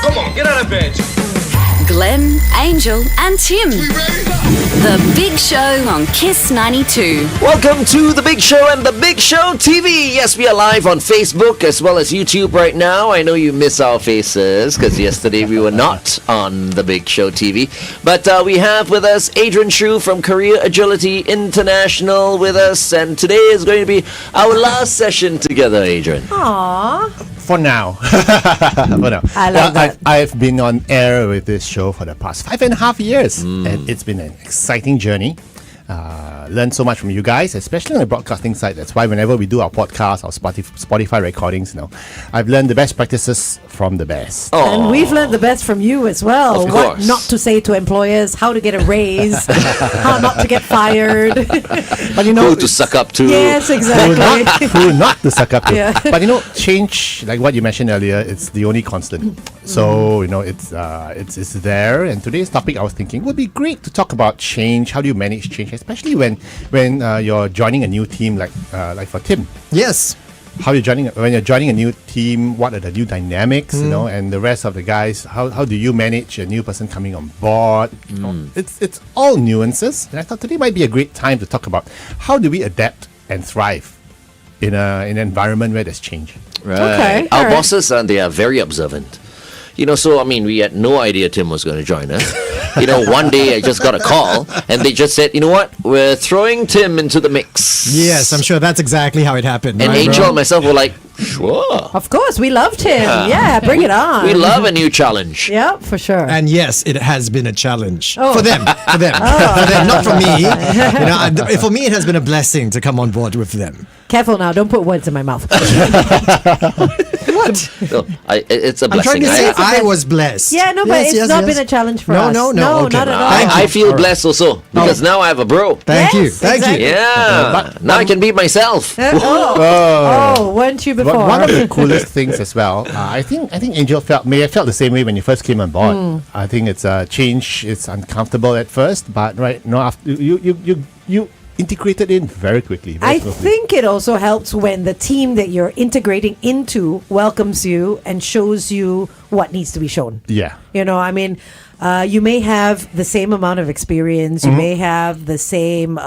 Come on, get out of bed. Glenn, Angel, and Tim. The Big Show on Kiss 92. Welcome to The Big Show and The Big Show TV. Yes, we are live on Facebook as well as YouTube right now. I know you miss our faces because yesterday we were not on The Big Show TV. But we have with us Adrian Choo from Career Agility International with us. And today is going to be our last session together, Adrian. Aww. For now. For now. I love that. I've been on air with this show for the past 5.5 years. And it's been an exciting journey. Learned so much from you guys, especially on the broadcasting side. That's why whenever we do our podcast, our Spotify recordings, I've learned the best practices from the best. Oh. And we've learned the best from you as well. Of What course. not to say to employers, how to get a raise, how not to get fired. But you know, Who to suck up to. Yes, exactly. who not to suck up to. Yeah. But change, like what you mentioned earlier, it's the only constant. So, it's there. And today's topic, I was thinking, would be great to talk about change. How do you manage change, especially when you're joining a new team, like for Tim. Yes. When you're joining a new team, what are the new dynamics, and the rest of the guys, how do you manage a new person coming on board? It's all nuances. And I thought today might be a great time to talk about how do we adapt and thrive in an environment where there's change. Right. Okay, Our all right. bosses, they are very observant. We had no idea Tim was going to join us. One day I just got a call and they just said, you know what? We're throwing Tim into the mix. Yes, I'm sure that's exactly how it happened. And right, Angel bro? and myself were like, sure. Of course, we loved him. Yeah, bring it on. We love a new challenge. Yeah, for sure. And yes, it has been a challenge Oh. for them. For them, not for me. For me, it has been a blessing to come on board with them. Careful now, don't put words in my mouth. What? So, it's a I'm blessing. trying to say It's a I blessing. was blessed. Yeah, no, but Yes, it's not been a challenge for us. No, okay. not at all. Thank you. I feel All right. blessed also because now I have a bro. Thank you. Yes, Thank exactly. you. Yeah. Now I can be myself. Weren't you But before? one of the coolest things as well, I think Angel may have felt the same way when you first came on board. I think it's a change. It's uncomfortable at first, but after you integrated in very quickly. Very I smoothly. think it also helps when the team that you're integrating into welcomes you and shows you what needs to be shown. Yeah. You may have the same amount of experience, you may have the same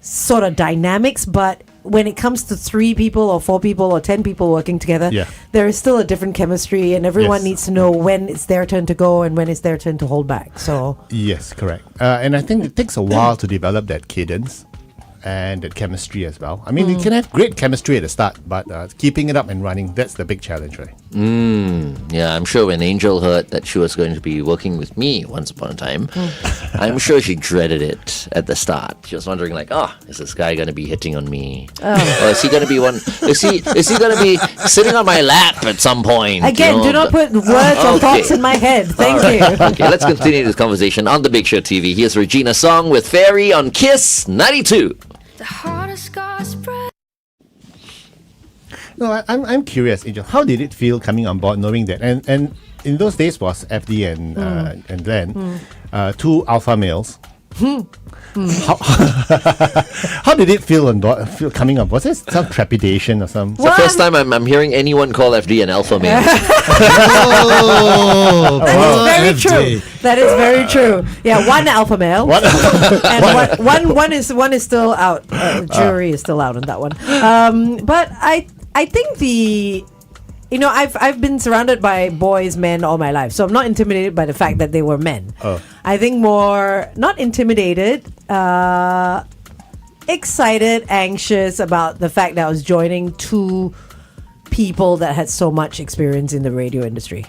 sort of dynamics, but when it comes to 3 people or 4 people or 10 people working together, there is still a different chemistry, and everyone Yes. needs to know when it's their turn to go and when it's their turn to hold back. So Yes, correct. And I think it takes a while to develop that cadence and that chemistry as well. You can have great chemistry at the start, but keeping it up and running, that's the big challenge, right? Yeah, I'm sure when Angel heard that she was going to be working with me once upon a time, I'm sure she dreaded it at the start. She was wondering is this guy going to be hitting on me? Or is he going to be is he going to be sitting on my lap at some point? again, do not put words or thoughts in my head. Thank you. Okay, let's continue this conversation on The Big Show TV. Here's Regina Song with Fairy on Kiss 92. The hardest scars spread. No, I'm curious, Angel. How did it feel coming on board, knowing that? And in those days was FD and Glenn, 2 alpha males. How did it feel coming on board? Was there some trepidation or some? It's the first time I'm hearing anyone call FD an alpha male. That is very true. That is very true. Yeah, 1 alpha male, and one is still out. Jury is still out on that one. But I think I've been surrounded by boys, men all my life, so I'm not intimidated by the fact that they were men. I think more not intimidated, excited, anxious about the fact that I was joining 2 people that had so much experience in the radio industry.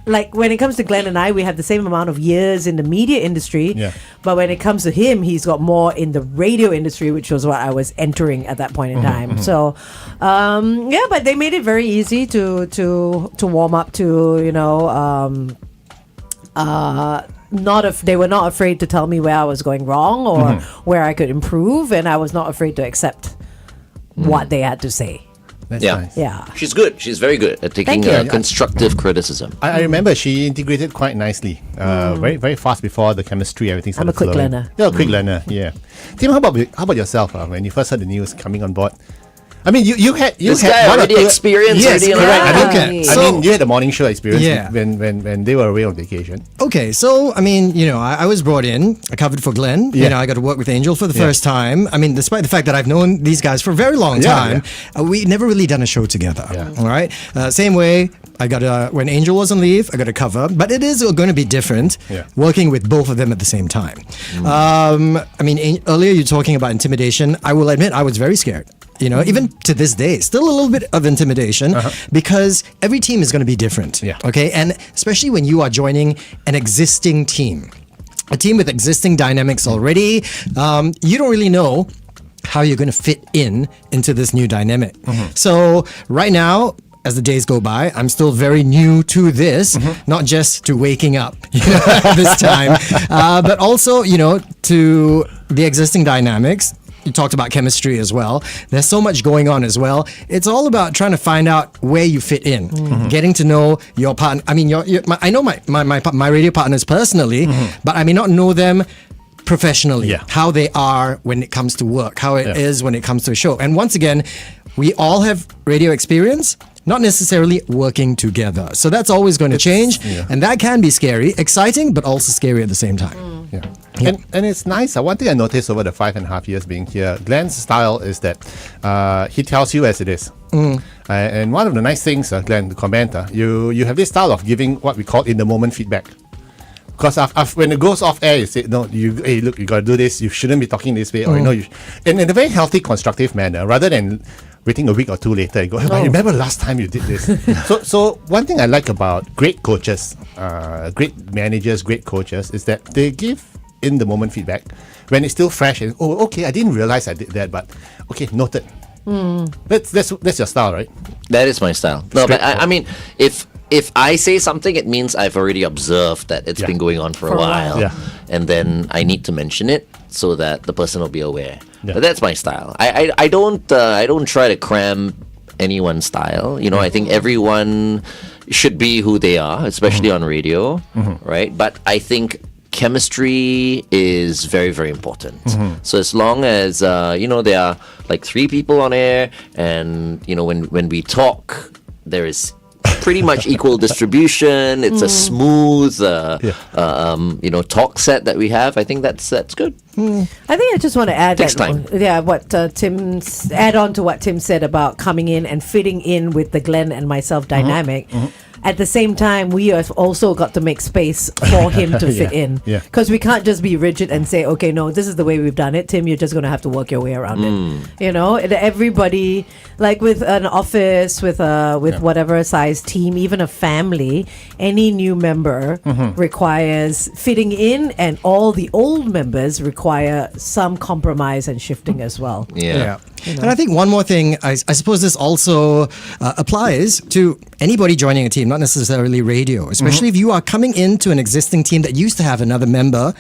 Like when it comes to Glenn and I, we have the same amount of years in the media industry, but when it comes to him, he's got more in the radio industry, which was what I was entering at that point in time. So but they made it very easy to warm up to, they were not afraid to tell me where I was going wrong or where I could improve, and I was not afraid to accept what they had to say. That's Yeah. nice. Yeah. She's good. She's very good at taking Thank you. constructive criticism. I remember she integrated quite nicely, very very fast before the chemistry, everything started I'm a quick flowing. learner. You're a quick learner, yeah. Tim, how about yourself? When you first heard the news coming on board, I mean, you had This had guy one or already two- experienced Yes, already on correct. radio. I mean, you had the morning show experience Yeah. when they were away on vacation. Okay, so I mean, I was brought in. I covered for Glenn. Yeah. I got to work with Angel for the first time. I mean, despite the fact that I've known these guys for a very long Yeah, time, we never really done a show together. Yeah. All right. Same way. I got to when Angel was on leave, I got to cover, but it is going to be different working with both of them at the same time. I mean, earlier you were talking about intimidation. I will admit I was very scared. Even to this day, still a little bit of intimidation because every team is going to be different. Yeah. Okay. And especially when you are joining an existing team, a team with existing dynamics already, you don't really know how you're going to fit into this new dynamic. So right now, as the days go by, I'm still very new to this, not just to waking up this time, but also, to the existing dynamics. You talked about chemistry as well. There's so much going on as well. It's all about trying to find out where you fit in, getting to know your partner. I mean, I know my radio partners personally, but I may not know them professionally, how they are when it comes to work, how it is when it comes to a show. And once again, we all have radio experience, not necessarily working together. So that's always going to change. And that can be scary, exciting, but also scary at the same time. Yeah. And it's nice. One thing I noticed over the 5.5 years being here, Glenn's style is that he tells you as it is. And one of the nice things, Glenn, the commenter, you have this style of giving what we call in the moment feedback. Because when it goes off air, you say, no, hey, look, you got to do this. You shouldn't be talking this way. Or, in a very healthy, constructive manner, rather than waiting a week or two later and go, I remember last time you did this. So one thing I like about great coaches, great managers, great coaches, is that they give in the moment feedback when it's still fresh and, okay, I didn't realize I did that, but okay, noted. That's your style, right? That is my style. No, but I mean, if I say something, it means I've already observed that it's been going on for a while. Yeah. And then I need to mention it so that the person will be aware. Yeah. But that's my style. I don't try to cram anyone's style. I think everyone should be who they are, especially on radio, right? But I think chemistry is very, very important. So as long as there are like 3 people on air, and when we talk, there is pretty much equal distribution. It's a smooth, talk set that we have. I think that's good. I think I just want to add Takes time. Add on to what Tim said about coming in and fitting in with the Glenn and myself dynamic. At the same time, we have also got to make space for him to fit in. Because we can't just be rigid and say, okay, no, this is the way we've done it. Tim, you're just going to have to work your way around it. Everybody, like with an office, with whatever size team, even a family, any new member requires fitting in, and all the old members require some compromise and shifting as well. Yeah. And I think one more thing, I suppose this also applies to anybody joining a team, not necessarily radio, especially if you are coming into an existing team that used to have another member.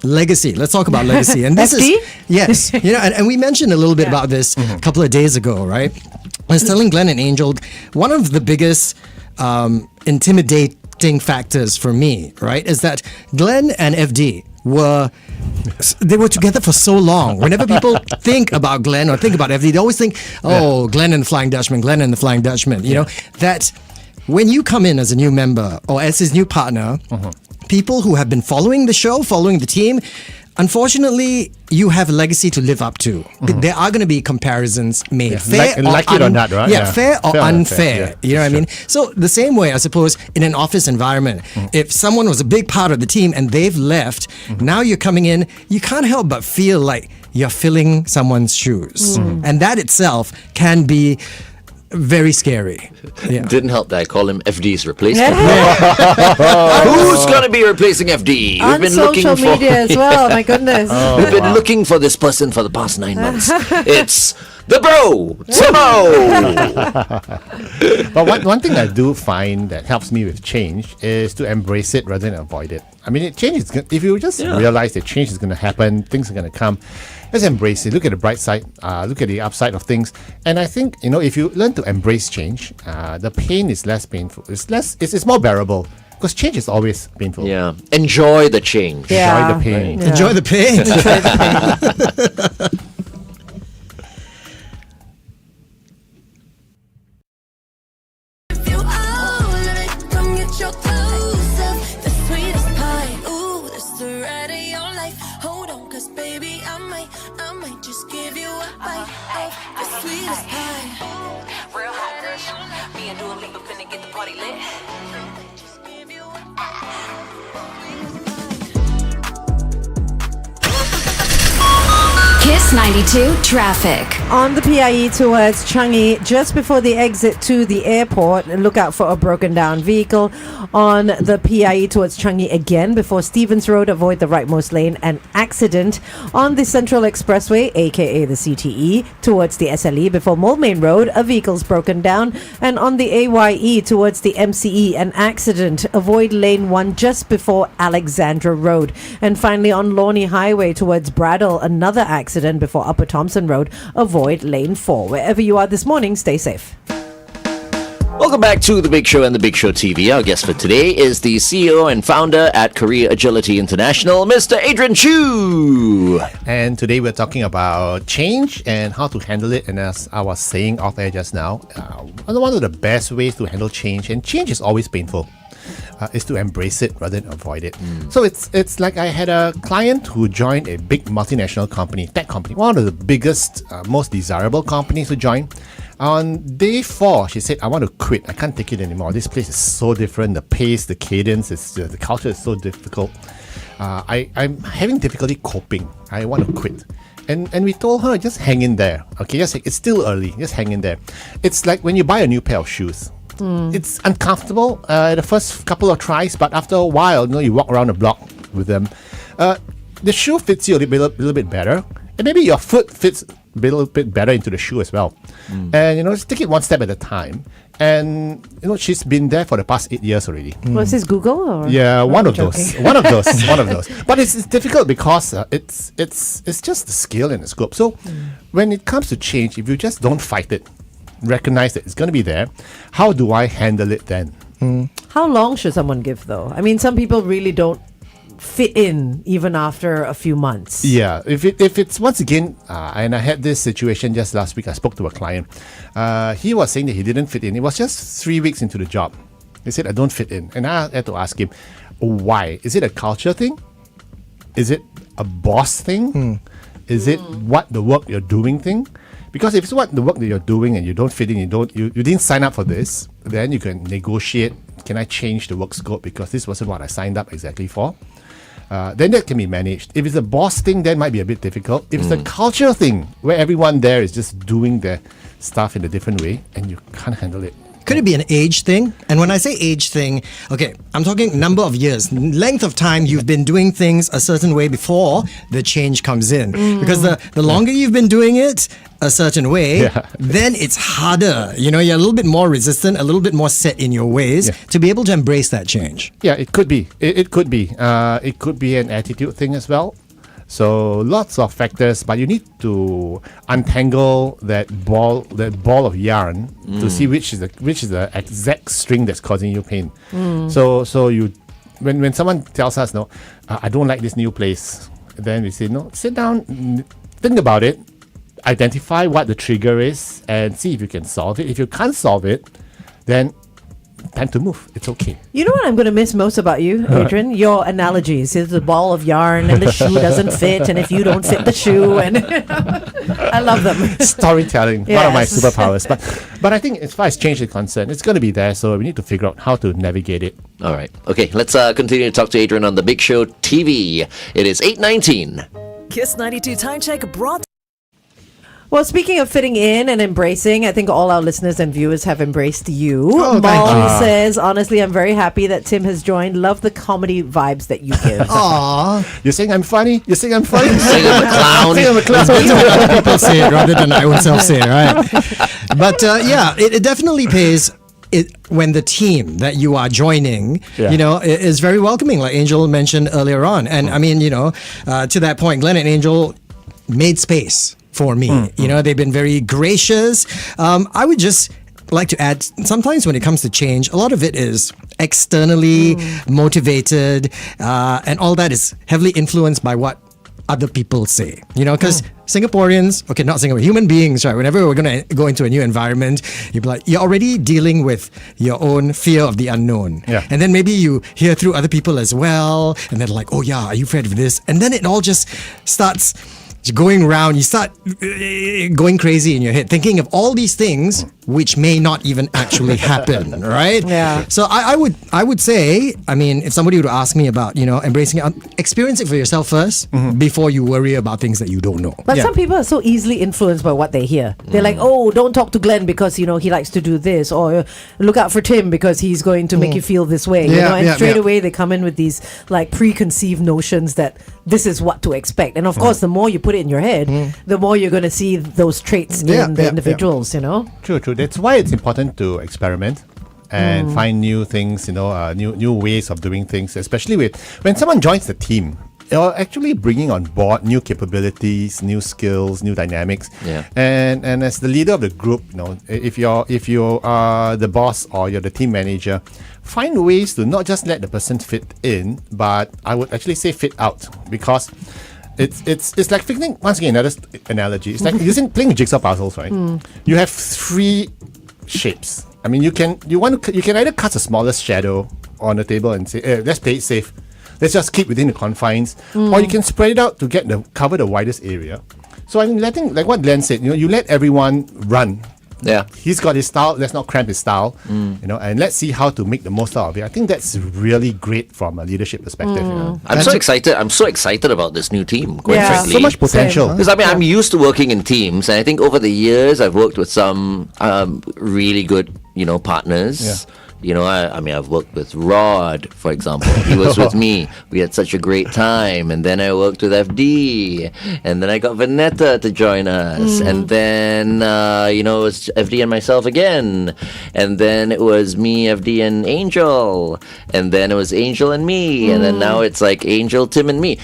Legacy. Let's talk about legacy. And this FD? Yes. And we mentioned a little bit about this a couple of days ago, right? I was telling Glenn and Angel, one of the biggest intimidating factors for me, right, is that Glenn and FD were together for so long. Whenever people think about Glenn or think about FD, they always think, Glenn and the Flying Dutchman, Glenn and the Flying Dutchman. You know, that when you come in as a new member or as his new partner, people who have been following the show, following the team, unfortunately, you have a legacy to live up to. There are going to be comparisons made. Fair like it or not, right? Yeah, fair or unfair. You know what I mean? Sure. So the same way, I suppose, in an office environment, if someone was a big part of the team and they've left, now you're coming in, you can't help but feel like you're filling someone's shoes. And that itself can be very scary. Yeah. Didn't help that I call him FD's replacement. Who's going to be replacing FD? On social media as well, my goodness. We've been looking for this person for the past 9 months. It's the bro, Timo! But one thing I do find that helps me with change is to embrace it rather than avoid it. I mean, change is if you just realize that change is going to happen, things are going to come. Let's embrace it. Look at the bright side. Look at the upside of things. And I think if you learn to embrace change, the pain is less painful. It's more bearable. Because change is always painful. Yeah. Enjoy the change. Yeah. Enjoy the pain. Yeah. Enjoy the pain. Sweetest pie. Real hot girl. Me and Dua Lipa finna get the party lit. Kiss 92 traffic. On the PIE towards Changi, just before the exit to the airport, look out for a broken down vehicle. On the PIE towards Changi again, before Stevens Road, avoid the rightmost lane. An accident on the Central Expressway, aka the CTE, towards the SLE, before Moulmein Road, a vehicle's broken down. And on the AYE towards the MCE, an accident. Avoid lane 1 just before Alexandra Road. And finally on Lornie Highway towards Bradle, another accident before Upper Thompson Road. Avoid lane 4. Wherever you are this morning, stay safe. Welcome back to The Big Show and The Big Show TV. Our guest for today is the CEO and founder at Career Agility International, Mr. Adrian Choo. And today we're talking about change and how to handle it. And as I was saying off air just now, one of the best ways to handle change, and change is always painful, is to embrace it rather than avoid it. So it's like I had a client who joined a big multinational company, tech company, one of the biggest, most desirable companies to join. On day 4, she said, I want to quit. I can't take it anymore. This place is so different. The pace, the cadence, the culture is so difficult. I'm having difficulty coping. I want to quit. And we told her, just hang in there. Okay, it's still early. Just hang in there. It's like when you buy a new pair of shoes. It's uncomfortable the first couple of tries, but after a while, you walk around the block with them. The shoe fits you a little bit better, and maybe your foot fits a little bit better into the shoe as well. And just take it one step at a time. And she's been there for the past 8 years already. Was this Google or? Yeah, one of those. One of those. But it's difficult because it's just the scale and the scope. So when it comes to change, if you just don't fight it, recognize that it's going to be there, how do I handle it then? How long should someone give though? I mean, some people really don't fit in even after a few months. Yeah, if it's once again, and I had this situation just last week. I spoke to a client. He was saying that he didn't fit in. It was just 3 weeks into the job. He said, I don't fit in. And I had to ask him, why? Is it a culture thing? Is it a boss thing? Is it what the work you're doing thing? Because if it's what the work that you're doing and you don't fit in, you didn't sign up for this, then you can negotiate. Can I change the work scope because this wasn't what I signed up exactly for? Then that can be managed. If it's a boss thing, that might be a bit difficult. If it's a culture thing where everyone there is just doing their stuff in a different way and you can't handle it. Could it be an age thing? And when I say age thing, okay, I'm talking number of years, length of time you've been doing things a certain way before the change comes in. Because the longer you've been doing it a certain way, then it's harder. You're a little bit more resistant, a little bit more set in your ways to be able to embrace that change. Yeah, it could be. It could be. It could be an attitude thing as well. So lots of factors, but you need to untangle that ball of yarn to see which is the exact string that's causing you pain. So you, when someone tells us no, I don't like this new place, then we say no, sit down, think about it, identify what the trigger is, and see if you can solve it. If you can't solve it, then time to move. It's okay. You know what I'm going to miss most about you, Adrian? Your analogies. It's the ball of yarn and the shoe doesn't fit, and if you don't fit the shoe, and I love them. Storytelling, one of my superpowers. But I think as far as change is concerned, it's going to be there, so we need to figure out how to navigate it. All right. Okay, let's continue to talk to Adrian on The Big Show TV. It is 8:19. Kiss 92 Time Check brought. Well, speaking of fitting in and embracing, I think all our listeners and viewers have embraced you. Oh, thank Molly you. says, honestly, I'm very happy that Tim has joined. Love the comedy vibes that you give. Aww. You're saying I'm funny? You're saying I'm funny? Saying I'm a clown. Saying I'm a clown. It's better when other people say it rather than I own self say it, right? But it definitely pays. When the team that you are joining, is very welcoming, like Angel mentioned earlier on. And I mean, to that point, Glenn and Angel made space for me. They've been very gracious. I would just like to add, sometimes when it comes to change, a lot of it is externally motivated, and all that is heavily influenced by what other people say, because Singaporeans, okay, not Singaporeans, human beings, right? Whenever we're going to go into a new environment, you'd be like, you're already dealing with your own fear of the unknown. Yeah. And then maybe you hear through other people as well, and they're like, oh yeah, are you afraid of this? And then it all just starts going round, you start going crazy in your head, thinking of all these things which may not even actually happen, right? Yeah. So I would say, I mean, if somebody were to ask me about, embracing it, experience it for yourself first before you worry about things that you don't know. But some people are so easily influenced by what they hear. They're like, oh, don't talk to Glenn because, he likes to do this. Or look out for Tim because he's going to make you feel this way. And straight away they come in with these like preconceived notions that this is what to expect. And of course, the more you put it in your head, the more you're going to see those traits in the individuals, True. That's why it's important to experiment and find new things, new ways of doing things, especially when someone joins the team. You're actually bringing on board new capabilities, new skills, new dynamics. Yeah. And as the leader of the group, if you are the boss or you're the team manager, find ways to not just let the person fit in, but I would actually say fit out, because it's like fixing, once again, another analogy. It's like playing jigsaw puzzles, right? You have 3 shapes. I mean, you can either cast a smallest shadow on the table and say, let's play it safe. Let's just keep within the confines, or you can spread it out to cover the widest area. So I'm letting, like what Glenn said, you let everyone run. Yeah. He's got his style. Let's not cramp his style, and let's see how to make the most out of it. I think that's really great from a leadership perspective. I'm so excited. I'm so excited about this new team. Quite Yeah. frankly, So much potential. Because I'm used to working in teams, and I think over the years I've worked with some really good, partners. Yeah. I've worked with Rod, for example. He was with me. We had such a great time. And then I worked with FD. And then I got Vanetta to join us. And then, it was FD and myself again. And then it was me, FD, and Angel. And then it was Angel and me. And then now it's like Angel, Tim, and me.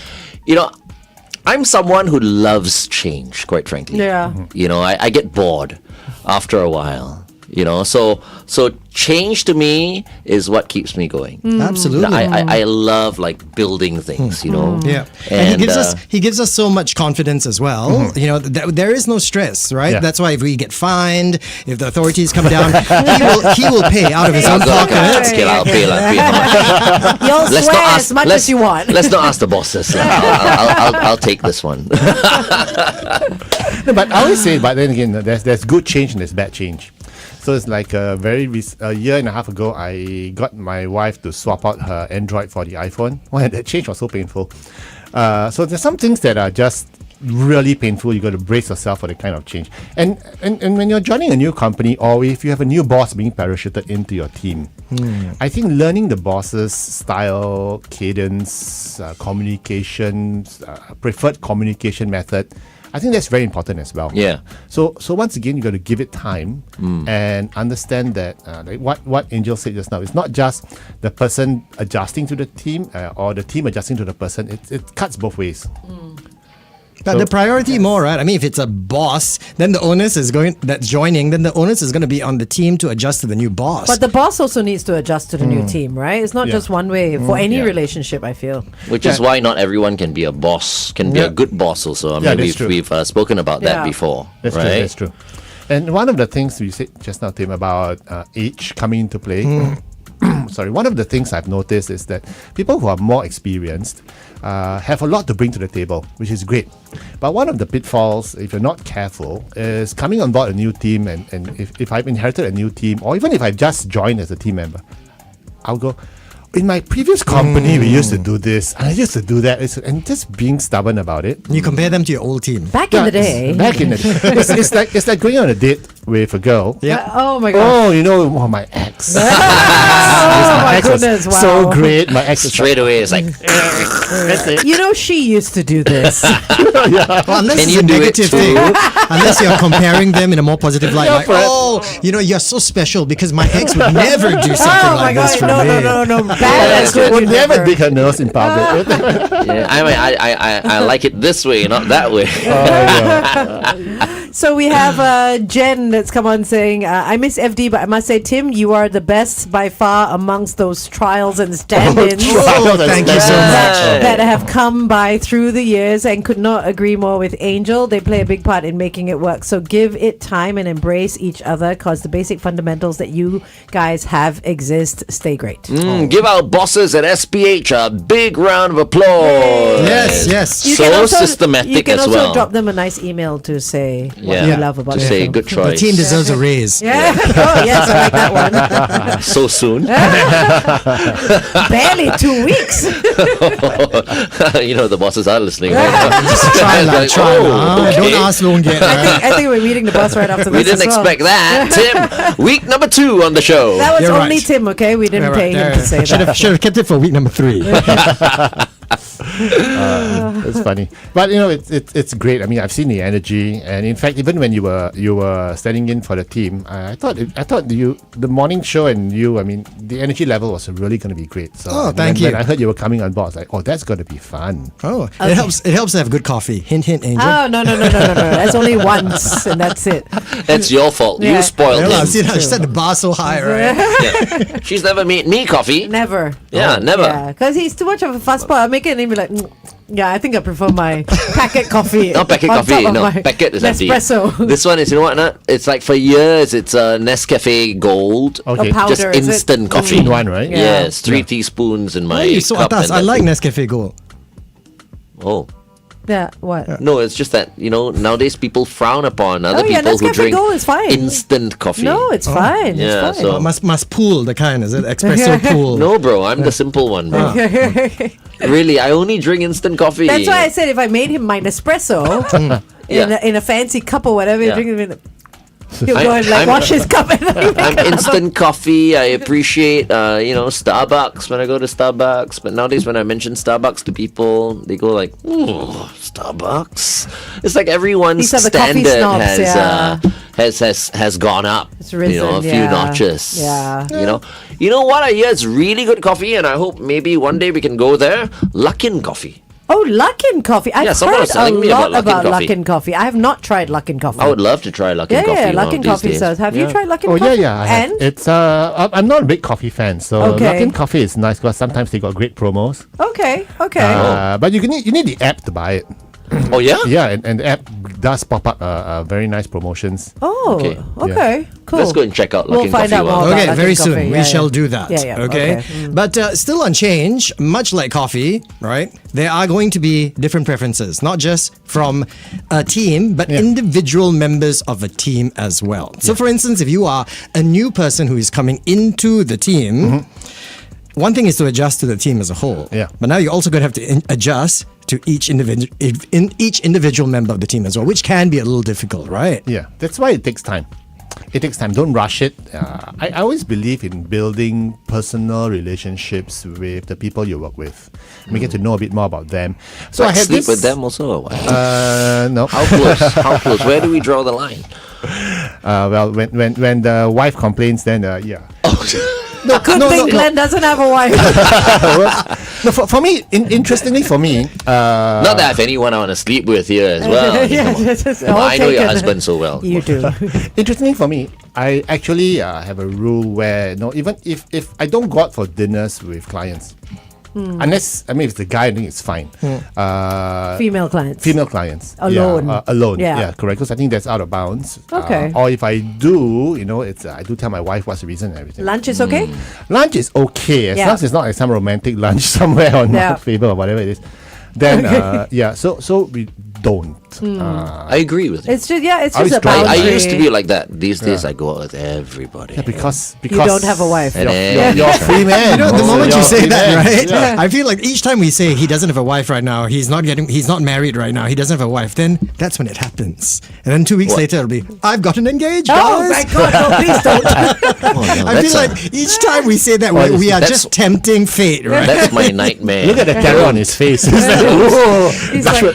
I'm someone who loves change, quite frankly. Yeah. I get bored after a while. So change to me is what keeps me going. Absolutely. I love like building things, Yeah, And he gives us so much confidence as well. There is no stress, right? Yeah. That's why if we get fined, if the authorities come down, he will pay out of his own Okay, pocket. I'll pay how much. You'll swear as much as you want. Let's not ask the bosses. I'll take this one. No, but I always say, but then again, there's good change and there's bad change. So it's like a year and a half ago, I got my wife to swap out her Android for the iPhone. Well, that change was so painful. So there's some things that are just really painful. You got to brace yourself for the kind of change. And when you're joining a new company, or if you have a new boss being parachuted into your team, I think learning the boss's style, cadence, communication, preferred communication method, I think that's very important as well. Yeah. So once again, you got to give it time and understand that, like what Angel said just now, it's not just the person adjusting to the team or the team adjusting to the person. It cuts both ways. But the priority more, right? I mean, if it's a boss, then the onus is then the onus is going to be on the team to adjust to the new boss. But the boss also needs to adjust to the new team, right? It's not just one way for any relationship, I feel. Which is why not everyone can be a boss, can be a good boss also. I mean, that's true. we've spoken about that Yeah. before, That's right? true. That's true. And one of the things we said just now, Tim, about age coming into play. Sorry, one of the things I've noticed is that people who are more experienced have a lot to bring to the table, which is great. But one of the pitfalls, if you're not careful, is coming on board a new team, and if I've inherited a new team, or even if I just joined as a team member, I'll go, in my previous company, we used to do this, and I used to do that, and just being stubborn about it. you compare them to your old team. Back in the day. Back in the day. It's like going on a date with a girl. Yeah. Oh my god. Oh, my ex. Oh my ex was goodness, wow. so great. My ex is Straight away, it's like, She used to do this. Well, unless Can it's you a do it negative too? thing, unless you're comparing them in a more positive light, like, perhaps. you're so special because my ex would never do something Oh my like this for god. me. No. Bad and good. would you never never. dig her nails in public. yeah, I mean, I like it this way, not that way. So we have Jen that's come on saying, I miss FD, but I must say, Tim, you are the best by far amongst those trials and stand-ins Thank you so much. that have come by through the years, and could not agree more with Angel. They play a big part in making it work. So give it time and embrace each other, because the basic fundamentals that you guys have exist. Stay great. Give our bosses at SPH a big round of applause. Yes. You So can also, systematic you can as also well. drop them a nice email to say what Yeah. you love about to the say show. good The choice. team deserves a raise. Yeah. Oh, yes, I like that one. So soon. Barely 2 weeks. You know the bosses are listening. Try lah, Like, try oh, lah. okay. Don't ask, don't get. I think we're meeting the boss right after this. We didn't as well. expect that. Tim, week number 2 on the show. That was You're only right. Tim, okay? We didn't pay him to say that. Should have kept it for week number 3. It's funny, but it's great. I mean, I've seen the energy, and in fact, even when you were standing in for the team, I thought the morning show and you, I mean, the energy level was really going to be great. So Oh, thank you. When I heard you were coming on board, I was like, oh, that's going to be fun. Oh, it helps. It helps to have good coffee. Hint, hint, Angel. Oh, no. That's only once, and that's it. That's your fault. Yeah. You spoiled Yeah, him. see, I set the bar so high, right? Yeah. She's never made me coffee. Never. Yeah, never. Yeah, because he's too much of a fast pot. I make it and he'd be like, yeah, I think I prefer my packet coffee. Not packet on coffee. top of No, my packet is empty. Nespresso. This one is, you know what? Not? It's like for years, it's Nescafe Gold. Okay. powder, Just is it? instant coffee. In one, right? Yeah. Yes, 3 teaspoons in my Oh, you're so cup. atas. and I that's like it. Nescafe Gold. Oh. Yeah, what? No, it's just that, nowadays people frown upon other yeah, people who Nescafe drink Gold is fine. instant coffee. No, it's fine. Yeah, It's so- fine. Must pool the kind, is it? Espresso pool. No, bro, I'm the simple one, bro. Really, I only drink instant coffee. That's why I said if I made him my Nespresso Yeah. in a fancy cup or whatever, Yeah. drink it. He'll go and I'm- wash his cup and then I'm instant coffee. I appreciate, Starbucks when I go to Starbucks. But nowadays, when I mention Starbucks to people, they go like, Starbucks. It's like everyone's These are the coffee standard snobs, has gone up. It's risen, a few yeah. notches. Yeah. You know what I hear is really good coffee, and I hope maybe one day we can go there. Luckin Coffee. Oh, Luckin Coffee. I've someone was heard a telling me lot about Luckin about Coffee. Luckin Coffee. I have not tried Luckin Coffee. I would love to try Luckin Coffee. Yeah, one of Luckin these Coffee days. says. Have you tried Luckin Oh Coffee? yeah. I have. And? It's I'm not a big coffee fan, so Okay. Luckin Coffee is nice because sometimes they got great promos. Okay. But you need the app to buy it. Oh yeah. Yeah, and the app does pop up very nice promotions. Oh, Okay. okay. Cool. Let's go and check out We'll Luckin find Coffee. out more. one. about Okay, Luckin very Coffee. soon. Yeah, We shall do that. Yeah. Okay. But still on change, much like coffee, right? There are going to be different preferences, not just from a team, but individual members of a team as well. So, for instance, if you are a new person who is coming into the team, one thing is to adjust to the team as a whole. Yeah. But now you're also going to have to adjust to each individual member of the team as well, which can be a little difficult, right? Yeah, that's why it takes time. It takes time. Don't rush it. I always believe in building personal relationships with the people you work with. We get to know a bit more about them. So Like I had sleep this. with them also. Or what? No. How close? How close? Where do we draw the line? Well, when the wife complains, then yeah. Good thing Glenn doesn't have a wife. No, for me, interestingly for me, Not that I have anyone I want to sleep with here as well. Yeah, Come on. just Come on, all I know your taken. husband so well. You do. interestingly for me, I actually have a rule where even if I don't go out for dinners with clients, unless if it's the guy, I think it's fine. Female clients. Female clients Alone. yeah, alone. Yeah. Yeah, correct. Because I think that's out of bounds. Okay. Or if I do, it's I do tell my wife what's the reason and everything. Lunch is okay? Lunch is okay as Yeah. long as it's not like some romantic lunch somewhere on Yeah. Mount Faber or whatever it is. Then so we don't. I agree with you. It's just it's I just a was trying- I boundary. used to be like that. These days, I go out with everybody. because You don't have a wife. And you're a free man. You know, the moment you You're a say free that, man. right? Yeah. I feel like each time we say he doesn't have a wife right now, he's not married right now, he doesn't have a wife, then that's when it happens. And then 2 weeks later, it'll be, I've gotten engaged, guys. Oh my God! No, please don't. I feel like each time we say that, we are that's- just tempting fate, right? That's my nightmare. Look at the terror on his face. It's like, whoa. He's like,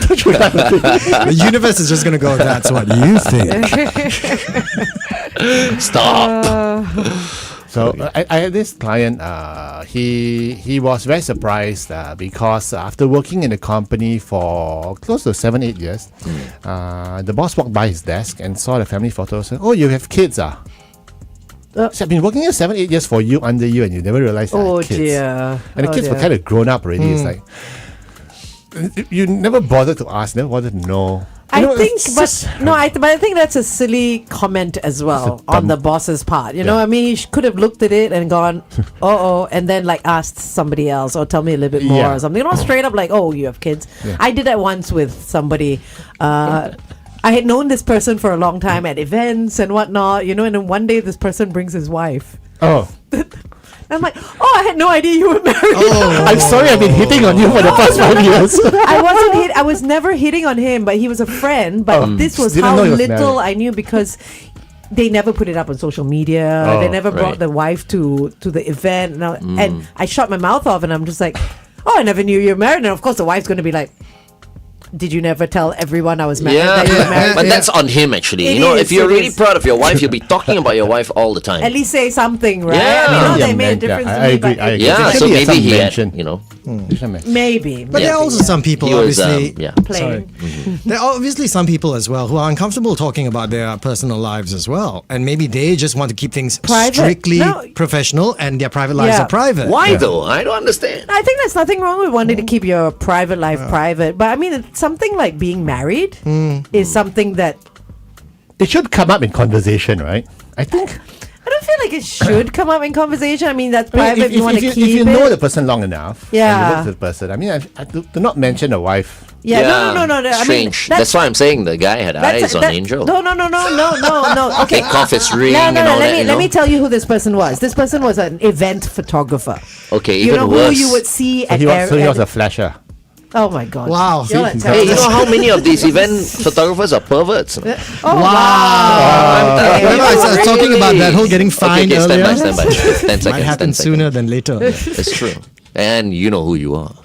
The universe is just going to go, that's what you think. Stop. So I had this client. He was very surprised because after working in the company for close to 7-8 years, the boss walked by his desk and saw the family photo. Said, "Oh, you have kids, ah." So I've been working here 7-8 years for you, under you, and you never realized I had kids. Dear. And the kids were kind of grown up already. It's like you never bothered to ask, never bothered to know. I think that's a silly comment as well on the boss's part. You know, I mean, he could have looked at it and gone, oh, and then like asked somebody else or tell me a little bit more or something. Not straight up like, oh, you have kids. Yeah. I did that once with somebody. I had known this person for a long time at events and whatnot, you know, and then one day this person brings his wife. Oh. I'm like, oh, I had no idea you were married. Oh. I'm sorry, I've been hitting on you for the past 5 years. I was never hitting on him, but he was a friend. But this was how little I knew because they never put it up on social media. They never brought the wife to the event. And I shut my mouth off and I'm just like, oh, I never knew you were married. And of course the wife's going to be like, did you never tell everyone I was married? That you were married? But that's on him actually. If you're really proud of your wife, you'll be talking about your wife all the time. At least say something, right? Yeah. I know they made a difference to me. I agree. Yeah, so maybe he had, Maybe. But there are also some people, obviously, playing. there are obviously some people as well who are uncomfortable talking about their personal lives as well. And maybe they just want to keep things strictly professional and their private lives are private. Why though? I don't understand. I think there's nothing wrong with wanting to keep your private life private. But I mean, it's something like being married is something that it should come up in conversation, right? I think. I don't feel like it should come up in conversation. I mean, that's private. If you want to keep it. If you know the person long enough, and Yeah. you look at the person. I mean, I do not mention the wife. Yeah, no. Strange. I mean, that's why I'm saying the guy had eyes on Angel. No. Okay. Take off his ring No. and all that. Let me tell you who this person was. This person was an event photographer. Okay, You even know worse. who you would see at He was a flasher. Oh my God! Wow. You're not See? telling Hey, you me. know how many of these event photographers are perverts? Wow! Remember I was talking about that whole getting fined okay, earlier. Stand by. 10 seconds. Might happen 10 seconds. sooner than later. It's true. And you know who you are.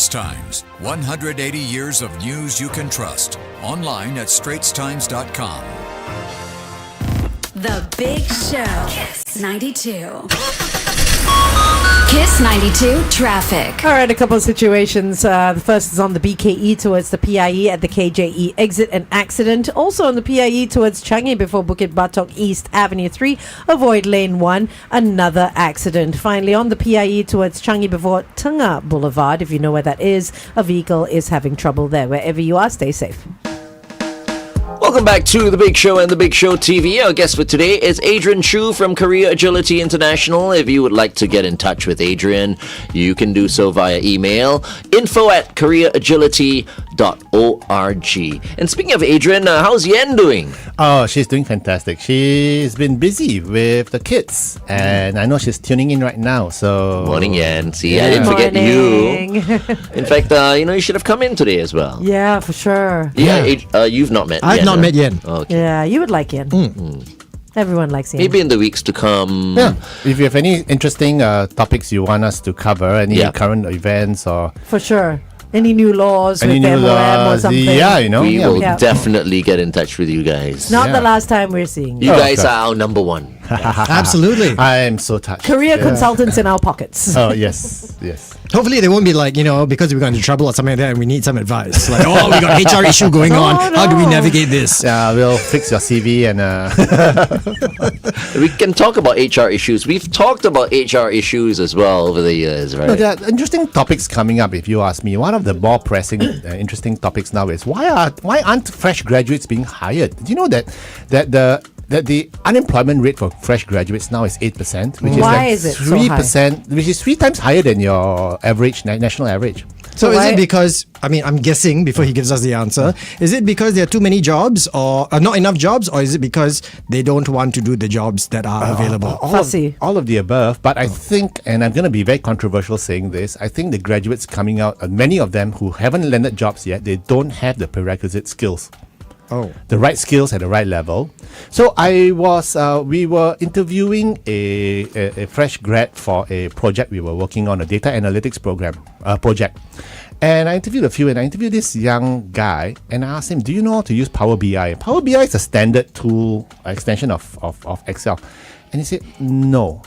Times. 180 years of news you can trust. Online at straitstimes.com. The Big Show. Kiss 92. Kiss 92 traffic. All right, a couple of situations. The first is on the BKE towards the PIE at the KJE exit, an accident. Also on the PIE towards Changi before Bukit Batok East Avenue 3, avoid lane 1, another accident. Finally, on the PIE towards Changi before Tengah Boulevard, if you know where that is, a vehicle is having trouble there. Wherever you are, stay safe. Welcome back to The Big Show and The Big Show TV. Our guest for today is Adrian Choo from Korea Agility International. If you would like to get in touch with Adrian, you can do so via email, info@koreaagility.org. And speaking of Adrian, how's Yen doing? Oh, she's doing fantastic. She's been busy with the kids, and I know she's tuning in right now. So Morning, Yen. See, I didn't forget you. In fact, you should have come in today as well. Yeah, for sure. Yeah, you've not met I've Yen. not met Yen. Okay. Yeah, you would like Yen. Everyone likes Yen. Maybe in the weeks to come. yeah, if you have any interesting topics you want us to cover, any current events or For sure. Any new laws any with new MOM or laws, something. We will Yeah. definitely get in touch with you guys. Not Yeah. the last time we're seeing You you. guys okay. are our number one. Absolutely. I'm so touched. Career consultants in our pockets. Oh yes. Hopefully they won't be like, because we got into trouble or something like that and we need some advice. Like, oh, we got HR issue going on. How do we navigate this? Yeah, we'll fix your CV and We can talk about HR issues. We've talked about HR issues as well over the years, right? No, there are interesting topics coming up. If you ask me, one of the more pressing, interesting topics now is why aren't fresh graduates being hired? Do you know that the unemployment rate for fresh graduates now is 8%, which Why is is it so high? 3%, which is 3 times higher than your average national average. So is why- it because, I'm guessing before he gives us the answer, is it because there are too many jobs or not enough jobs, or is it because they don't want to do the jobs that are available? Fussy. All of the above, but I think, and I'm going to be very controversial saying this, I think the graduates coming out, many of them who haven't landed jobs yet, they don't have the prerequisite skills. the right skills at the right level. So we were interviewing a fresh grad for a project we were working on, a data analytics project. And I interviewed a few, and I interviewed this young guy, and I asked him, do you know how to use Power BI? Power BI is a standard tool, extension of Excel. And he said, no.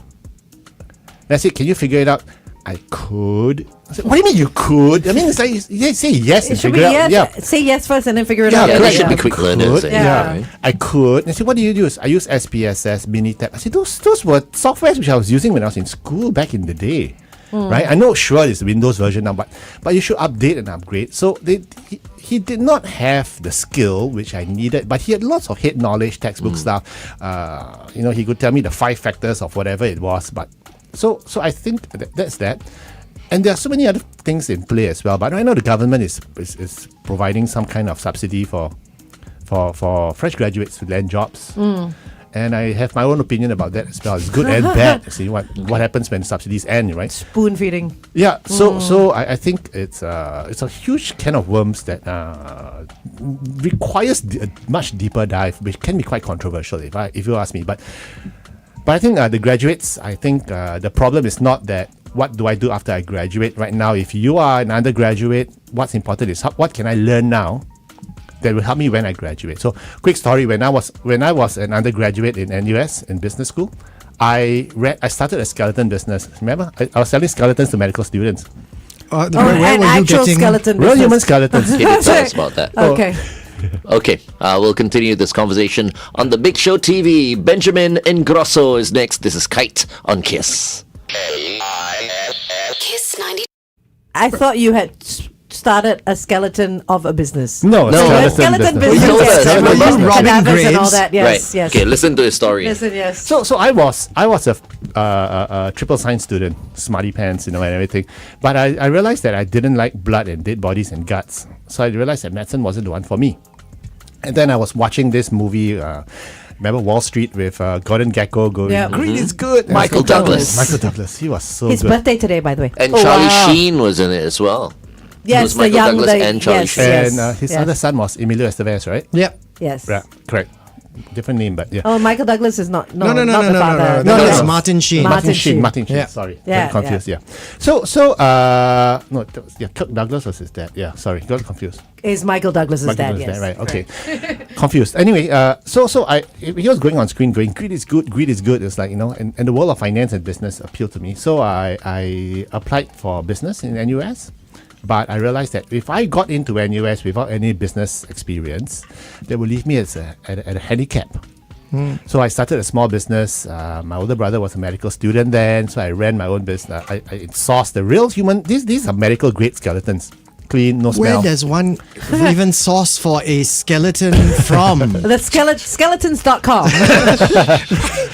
And I said, can you figure it out? I could. I said, what do you mean you could? I mean, it's like, you say yes and figure it out. Yeah. Say yes first and then figure it out. Yeah, they should be quick learners. Yeah. I could. And I said, what do you use? I use SPSS, Minitab. I said, those were softwares which I was using when I was in school back in the day. Right? I know, sure, it's the Windows version now, but you should update and upgrade. So he did not have the skill which I needed, but he had lots of head knowledge, textbook stuff. He could tell me the 5 factors of whatever it was. But so I think that's that. And there are so many other things in play as well. But I know the government is providing some kind of subsidy for fresh graduates to land jobs. And I have my own opinion about that as well. It's good and bad. See what happens when subsidies end, right? Spoon feeding. Yeah. So I think it's a huge can of worms that requires a much deeper dive, which can be quite controversial if you ask me. But I think the graduates, I think the problem is not that what do I do after I graduate. Right now, if you are an undergraduate, what's important is what can I learn now that will help me when I graduate. So, quick story: when I was an undergraduate in NUS in business school, I started a skeleton business. Remember, I was selling skeletons to medical students. Where an were you actual getting skeleton Real business. human skeletons. He did tell us about that. Okay. Okay, we'll continue this conversation on the Big Show TV. Benjamin Ingrosso is next. This is Kite on Kiss. Kiss 90. I thought you had started a skeleton of a business. No, No. Skeleton Well, business. you told us. Yes. Remember? Cadavers Robbing and all graves. that. Yes, Right. yes. Okay, listen to his story. Listen, yes. So I was a triple science student, smarty pants, and everything. But I realized that I didn't like blood and dead bodies and guts. So I realized that medicine wasn't the one for me. And then I was watching this movie. Remember Wall Street with Gordon Gekko going, Yeah. Green is good. Michael Douglas. Michael Douglas. He was so His good. birthday today, by the way. And Oh, Charlie wow. Sheen was in it as well. Yes, It was the Michael young, Douglas the, and Charlie yes, Sheen. yes, And his yes. other son was Emilio Estevez, right? Yep. Yes. Yeah, correct. Different name, but yeah. Oh, Michael Douglas is not. No, No, not the father. No, no, that's no. Martin Sheen. Martin Sheen. Martin Sheen. Yeah. Sorry, Yeah, got confused. Yeah. Kirk Douglas was his dad. Yeah, sorry, got confused. Is Michael Douglas's Michael dad? Douglas' Yes. dad, right? Okay, confused. Anyway, he was going on screen, going, greed is good. It's like and the world of finance and business appealed to me. So I applied for business in NUS. But I realized that if I got into NUS without any business experience, that would leave me at a handicap. So I started a small business. My older brother was a medical student then, so I ran my own business. I sourced the real human. These are medical grade skeletons, clean, no Where smell. does one even source for a skeleton from? The skeletons.com.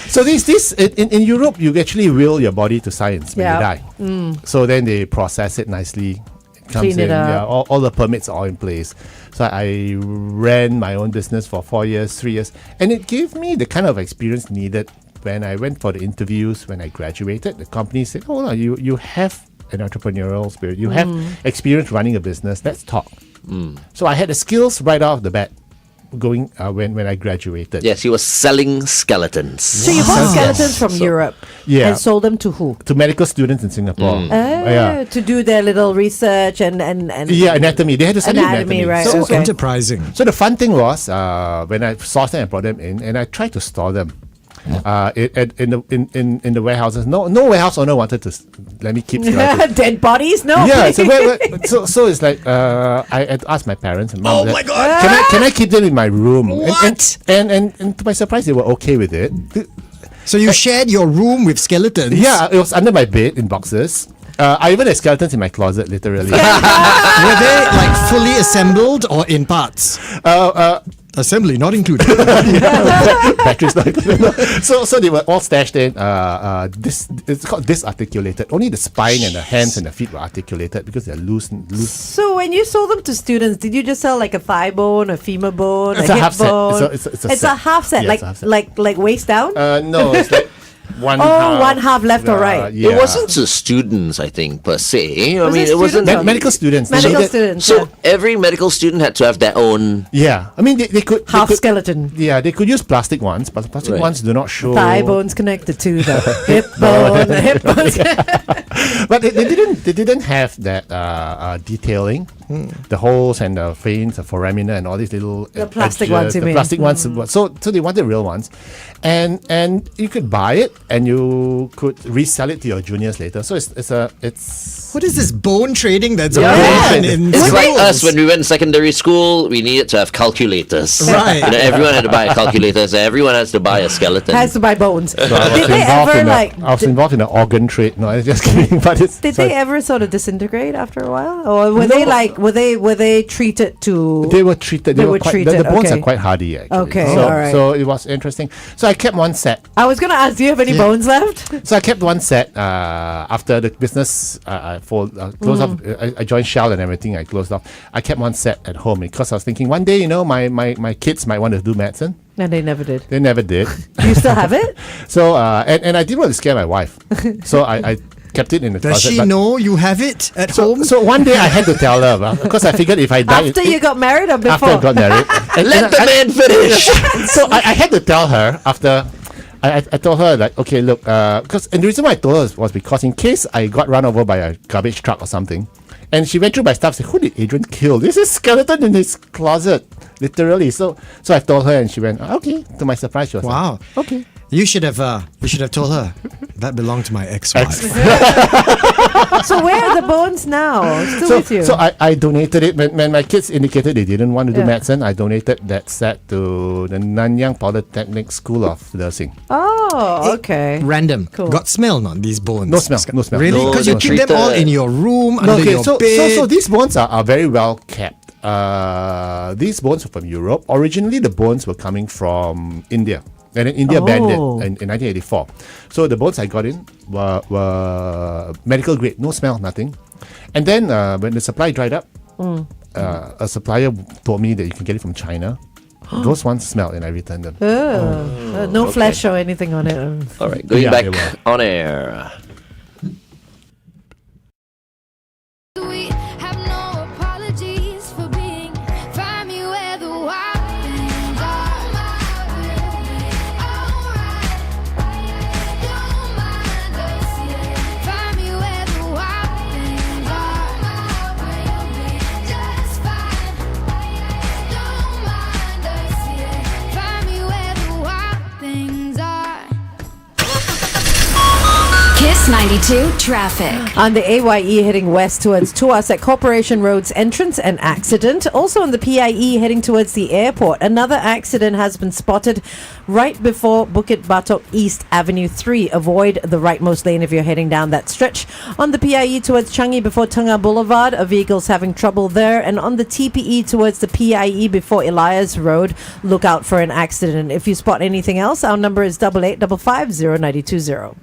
So these in Europe, you actually will your body to science when you die. So then they process it nicely. Comes Clean it in, up. yeah, all the permits are all in place. So I ran my own business for 4 years, 3 years, and it gave me the kind of experience needed when I went for the interviews. When I graduated, the company said, "Oh, no, you have an entrepreneurial spirit. You have experience running a business. Let's talk." So I had the skills right off the bat. Going when I graduated. Yes, he was selling skeletons. So you bought skeletons from Europe Yeah. and sold them to who? To medical students in Singapore. Yeah. To do their little research and Yeah, anatomy. They had to study Anatomy, right. So Okay. enterprising. So the fun thing was when I sourced them and brought them in, and I tried to store them. In the warehouses, no warehouse owner wanted to let me keep skeletons. dead bodies? No. Yeah, so it's like I had to ask my parents and mom. Oh my God. Can I keep them in my room? What? And to my surprise, they were okay with it. So you shared your room with skeletons? Yeah, it was under my bed in boxes. I even had skeletons in my closet, literally. Were they like fully assembled or in parts? Assembly not included. Batteries not included. So they were all stashed in. It's called disarticulated. Only the spine and the hands and the feet were articulated because they're loose. So when you sold them to students, did you just sell like a thigh bone, a femur bone, It's a a hip half set. bone? It's a It's set. a half set, Yeah, like it's a half set. like waist down. No, it's like one one half left or right. It wasn't to students, I think, per se. I Was mean, it it wasn't. students? medical students. Medical They- students. So every medical student had to have their own. Yeah, I mean they could half they could, skeleton. Yeah, they could use plastic ones, but plastic Right. ones do not show. Thigh bones connected to the hip bone. The hip bones. But they didn't have that detailing, the holes and the veins, the foramina, and all these little The plastic edges, ones, you the mean? plastic ones. So they wanted real ones, and you could buy it and you could resell it to your juniors later. So it's What is this bone trading that's Yeah. going on in It's like schools? us when we went to secondary school. We needed to have calculators. Right. You know, everyone had to buy a calculator. So everyone has to buy a skeleton. Has to buy bones. So I was Did they involved ever in like? I was involved in an organ trade. No, I'm just kidding. But it's Did so they ever sort of disintegrate after a while, or were they like were they treated to? They were treated. They were were quite, treated, The bones okay. are quite hardy actually. Okay, So, alright. so it was interesting. So I kept one set. I was gonna ask, do you have any bones left? So I kept one set after the business closed off. I joined Shell and everything. I closed off. I kept one set at home because I was thinking one day, you know, my kids might want to do medicine. And they never did. They never did. You still have it? So and I didn't want to scare my wife. So I kept it in the Does closet. she but- know you have it at home? So one day I had to tell her because I figured if I died After you got married or before? after I got married. Let the man finish. So I had to tell her after. I told her like, okay, look, because and the reason why I told her was because in case I got run over by a garbage truck or something, and she went through my stuff, said, who did Adrian kill? This is skeleton in his closet, literally. So I told her, and she went, okay. To my surprise, she was Wow. like, okay. You should have told her that belonged to my ex-wife. So where are the bones now? Still with you? So I donated it when my kids indicated they didn't want to do Yeah. medicine. I donated that set to the Nanyang Polytechnic School of Nursing. Oh, okay. Random. Cool. Got smell not these bones? No smell, no smell. Really? No, Because you no. keep them all in your room under your bed. So these bones are very well kept. These bones are from Europe. Originally, the bones were coming from India. And then India banned it in 1984. So the bones I got in were medical grade, no smell, nothing. And then when the supply dried up, a supplier told me that you can get it from China. Those ones smell, and I returned them. No flesh or anything on it. All right, going Yeah, back they were. on air. We have no apologies for being. Find me where the wild things are. Alright, don't mind us yet. Find me where the wild things are. Just fine. Don't mind us yet. Find me where the wild things are. Kiss 92 traffic. On the AYE heading west towards Tuas at Corporation Road's entrance, an accident. Also on the PIE heading towards the airport, another accident has been spotted right before Bukit Batok East Avenue 3. Avoid the rightmost lane if you're heading down that stretch. On the PIE towards Changi before Tengah Boulevard, a vehicle's having trouble there. And on the TPE towards the PIE before Elias Road, look out for an accident. If you spot anything else, our number is 8855509020.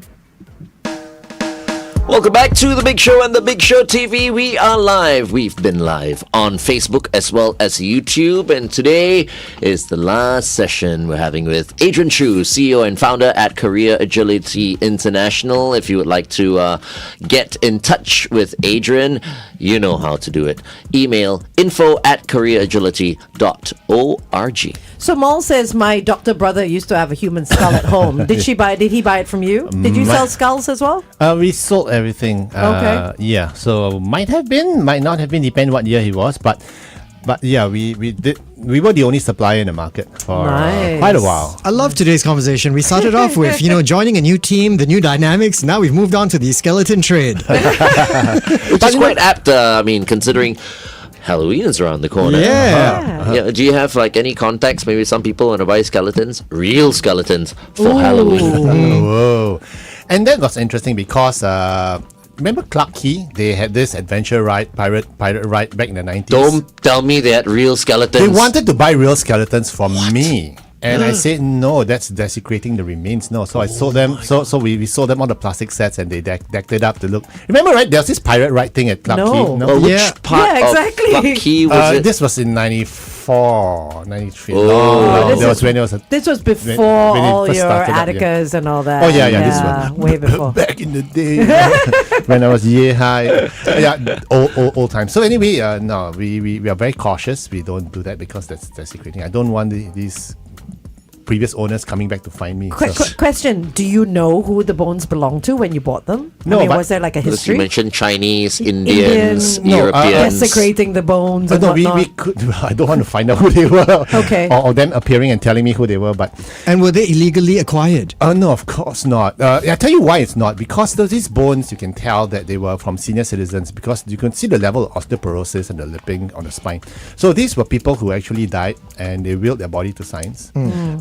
Welcome back to The Big Show and The Big Show TV. We are live. We've been live on Facebook as well as YouTube. And today is the last session we're having with Adrian Choo, CEO and founder at Career Agility International. If you would like to get in touch with Adrian, you know how to do it. Email info@careeragility.org. So Mal says my doctor brother used to have a human skull at home. Did he buy it from you? Did you sell skulls as well? We sold everything. Okay. Yeah. So might have been, might not have been, depend what year he was, but yeah, we did. We were the only supplier in the market for Nice. quite a while. I love today's conversation. We started off with, joining a new team, the new dynamics. Now we've moved on to the skeleton trade. Which is quite apt, considering Halloween is around the corner. Yeah. Yeah. Do you have like any contacts? Maybe some people want to buy skeletons, real skeletons for Halloween. Whoa. And that was interesting because remember Clark Key? They had this adventure ride, pirate ride back in the 90s. Don't tell me they had real skeletons. They wanted to buy real skeletons from me. And I said, no, that's desecrating the remains. No. So I sold them. So we sold them all the plastic sets and they decked it up to look. Remember, right? There was this pirate ride thing at Clark No. Key. Well, which Yeah. part Yeah, exactly. of Clark Key was it? This was in 94. 94, 93. Oh. No, This that was is- when it was a This was before when it all first your started up, yeah. Atticas and all that. Oh, yeah, this one. Way before. back in the day when I was year high. Yeah, old time. So anyway, no, we are very cautious. We don't do that because that's secreting. I don't want these previous owners coming back to find me. so- Question: do you know who the bones belong to when you bought them? No, I mean, but- was there like a Because you history? mentioned Chinese, Indians, Indian, Europeans. desecrating the bones and no, we whatnot. could. I don't want to find out who they were. Okay. Or them appearing and telling me who they were, but And were they illegally acquired? no, of course not. I tell you why it's not. Because these bones, you can tell that they were from senior citizens because you can see the level of osteoporosis and the lipping on the spine. So these were people who actually died and they willed their body to science.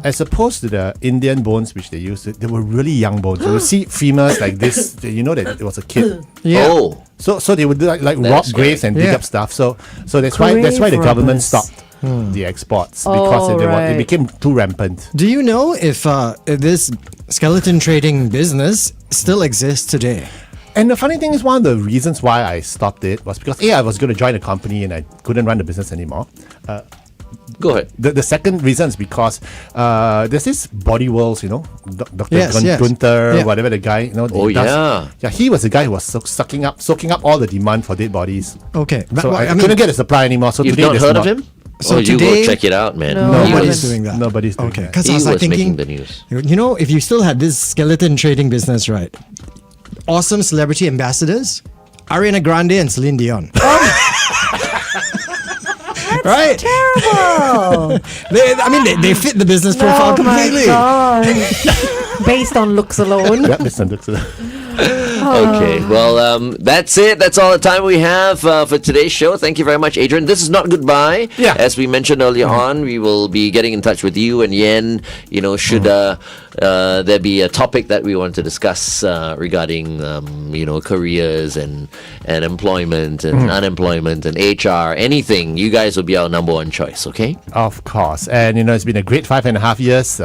As opposed to the Indian bones which they used, they were really young bones. You will see femurs like this, you know that it was a kid. Yeah. Oh, So they would do like That's rob scary. graves and dig Yeah. up stuff. So that's why the government robbers. stopped the exports because Oh, right. it became too rampant. Do you know if this skeleton trading business still exists today? And the funny thing is, one of the reasons why I stopped it was because I was going to join a company and I couldn't run the business anymore. go ahead. The second reason is because there's this Body Worlds, Dr. Yes, yes. Gunther, Yeah. whatever the guy, Oh, yeah. yeah, he was the guy who was soaking up all the demand for dead bodies. Okay, but So well, I I mean, couldn't get a supply anymore. So You've today not there's heard of him? So Oh, you today- go check it out, man. No. He nobody's was, doing that. Nobody's doing Okay, that. because I he was like making thinking, the news. you know, if you still had this skeleton trading business, right? Awesome celebrity ambassadors, Ariana Grande and Celine Dion. Right? Terrible. They fit the business profile Oh my completely. God. Based on looks alone. Yeah, listen. Okay, well, that's it. That's all the time we have for today's show. Thank you very much, Adrian. This is not goodbye. Yeah. As we mentioned earlier on, we will be getting in touch with you and Yen. Should there be a topic that we want to discuss regarding, careers and employment and unemployment and HR, anything, you guys will be our number one choice, okay? Of course. And, it's been a great 5.5 years.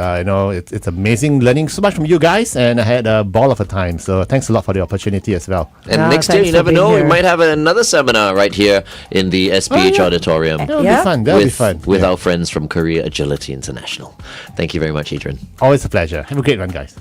It's amazing learning so much from you guys. And I had a ball of a time. So thanks a lot for the opportunity as well. And Ah, next year, thanks you for never being know, we here. might have another seminar right here in the SPH Auditorium That'll Yeah. be fun. That'll be fun. with Yeah. our friends from Career Agility International. Thank you very much, Adrian. Always a pleasure. Have a great one, guys.